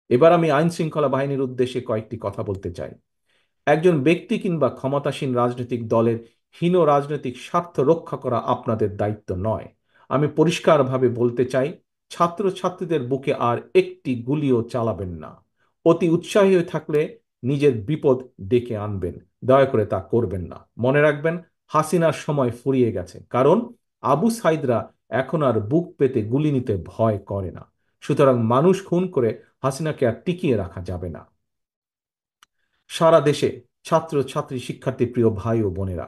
এবার আমি আইন শৃঙ্খলা বাহিনীর উদ্দেশ্যে কয়েকটি কথা বলতে চাই। একজন ব্যক্তি কিংবা ক্ষমতাসীন রাজনৈতিক দলের হীন রাজনৈতিক স্বার্থ রক্ষা করা আপনাদের দায়িত্ব নয়। আমি পরিষ্কারভাবে বলতে চাই, ছাত্রছাত্রীদের বুকে আর একটি গুলিও চালাবেন না। অতি উৎসাহী হয়ে থাকলে নিজের বিপদ ডেকে আনবেন। দয়া করে তা করবেন না। মনে রাখবেন, হাসিনার সময় ফুরিয়ে গেছে, কারণ আবু সাইদরা এখন আর বুক পেতে গুলি নিতে ভয় করে না। সুতরাং মানুষ খুন করে হাসিনাকে আর টিকিয়ে রাখা যাবে না। সারা দেশে ছাত্র ছাত্রী শিক্ষার্থী প্রিয় ভাই ও বোনেরা,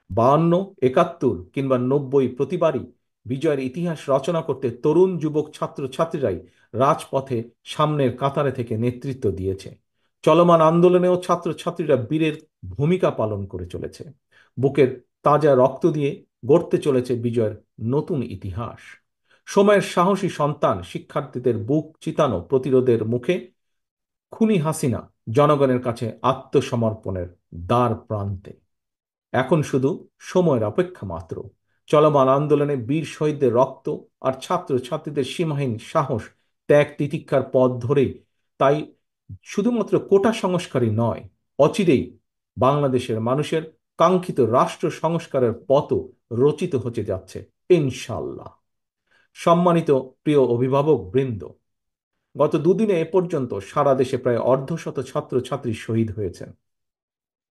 52, 71 কিংবা 90 প্রতিবারই বিজয়ের ইতিহাস রচনা করতে তরুণ যুবক ছাত্র ছাত্রীরাই রাজপথে সামনের কাতারে থেকে নেতৃত্ব দিয়েছে। চলমান আন্দোলনেও ছাত্র ছাত্রীরা বীরের ভূমিকা পালন করে চলেছে। বুকের তাজা রক্ত দিয়ে গড়তে চলেছে বিজয়ের নতুন ইতিহাস। সময়ের সাহসী সন্তান শিক্ষার্থীদের বুক চিতানো প্রতিরোধের মুখে খুনি হাসিনা জনগণের কাছে আত্মসমর্পণের দ্বার প্রান্তে। এখন শুধু সময়ের অপেক্ষা মাত্র। চলমান আন্দোলনে বীর শহীদদের রক্ত আর ছাত্র ছাত্রীদের সীমাহীন সাহস, ত্যাগ তিতিক্ষার পথ ধরেই, তাই শুধুমাত্র কোটা সংস্কারই নয়, অচিরেই বাংলাদেশের মানুষের কাঙ্ক্ষিত রাষ্ট্র সংস্কারের পথও রচিত হতে যাচ্ছে, ইনশাল্লাহ। সম্মানিত প্রিয় অভিভাবক বৃন্দ, গত দুদিনে এ পর্যন্ত সারা দেশে প্রায় অর্ধশত ছাত্রছাত্রী শহীদ হয়েছেন।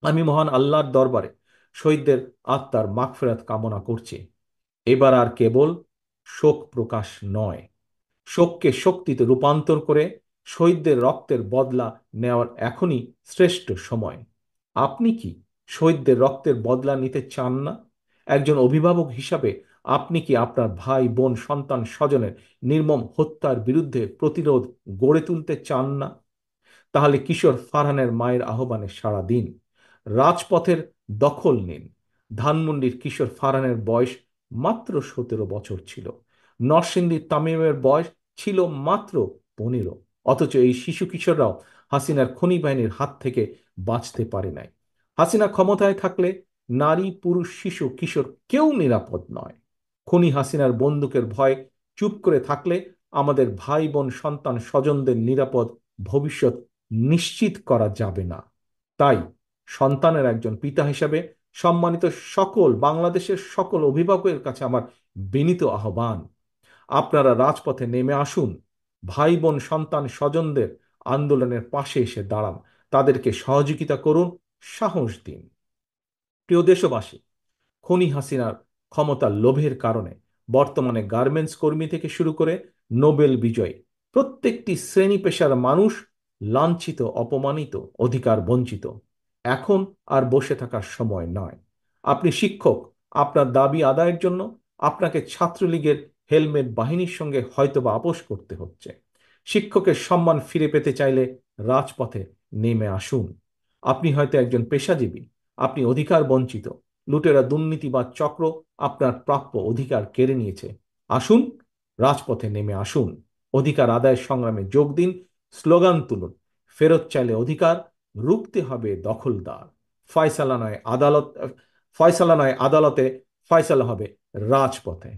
আমি মহান আল্লাহর দরবারে শহীদদের আত্মার মাগফিরাত কামনা করছি। এবার আর কেবল শোক প্রকাশ নয়, শোককে শক্তিতে রূপান্তর করে শহীদদের রক্তের বদলা নেওয়ার এখনই শ্রেষ্ঠ সময়। আপনি কি শহীদদের রক্তের বদলা নিতে চান না? একজন অভিভাবক হিসাবে আপনি কি আপনার ভাই বোন সন্তান স্বজনের নির্মম হত্যার বিরুদ্ধে প্রতিরোধ গড়ে তুলতে চান না? তাহলে কিশোর ফারহানের মায়ের আহ্বানে সাড়া দিন, রাজপথের দখল নিন। ধানমন্ডির কিশোর ফারহানের বয়স মাত্র 17 বছর ছিল। নরসিংদীর তামিমের বয়স ছিল মাত্র 15। অথচ এই শিশু কিশোররাও হাসিনার খনি বাহিনীর হাত থেকে বাঁচতে পারে নাই। হাসিনা ক্ষমতায় থাকলে নারী পুরুষ শিশু কিশোর কেউ নিরাপদ নয়। খনি হাসিনার বন্দুকের ভয় চুপ করে থাকলে আমাদের ভাই বোন সন্তান স্বজনদের নিরাপদ ভবিষ্যৎ নিশ্চিত করা যাবে না। তাই সন্তানের একজন পিতা হিসেবে সম্মানিত সকল বাংলাদেশের সকল অভিভাবকের কাছে আমার বিনীত আহ্বান, আপনারা রাজপথে নেমে আসুন। ভাই বোন সন্তান স্বজনদের আন্দোলনের পাশে এসে দাঁড়ান, তাদেরকে সহযোগিতা করুন, সাহস দিন। প্রিয় দেশবাসী, খনি হাসিনার ক্ষমতার লোভের কারণে বর্তমানে গার্মেন্টস কর্মী থেকে শুরু করে নোবেল বিজয়ী প্রত্যেকটি শ্রেণী পেশার মানুষ লাঞ্ছিত, অপমানিত, অধিকার বঞ্চিত। এখন আর বসে থাকার সময় নয়। আপনি শিক্ষক, আপনার দাবি আদায়ের জন্য আপনাকে ছাত্রলীগের হেলমেট বাহিনীর সঙ্গে হয়তোবা আপোস করতে হচ্ছে। শিক্ষকের সম্মান ফিরে পেতে চাইলে রাজপথে নেমে আসুন। আপনি হয়তো একজন পেশাজীবী, আপনি অধিকার বঞ্চিত, লুটেরা দুর্নীতিবাদ চক্র আপনার প্রাপ্য অধিকার কেড়ে নিয়েছে। আসুন, রাজপথে নেমে আসুন, অধিকার আদায়ের সংগ্রামে যোগ দিন, স্লোগান তুলুন। ফেরত চাইলে অধিকার, রুখতে হবে দখলদার। ফয়সালা নয় আদালত, ফয়সালা নয় আদালতে, ফয়সালা হবে রাজপথে।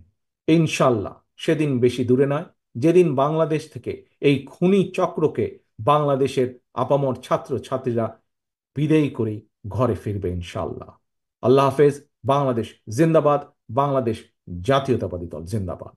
ইনশাল্লাহ সেদিন বেশি দূরে নয়, যেদিন বাংলাদেশ থেকে এই খুনি চক্রকে বাংলাদেশের আপামর ছাত্র ছাত্রীরা বিদেয় করেই ঘরে ফিরবে ইনশাল্লাহ। আল্লাহ হাফেজ। বাংলাদেশ জিন্দাবাদ। বাংলাদেশ জাতীয়তাবাদী দল জিন্দাবাদ।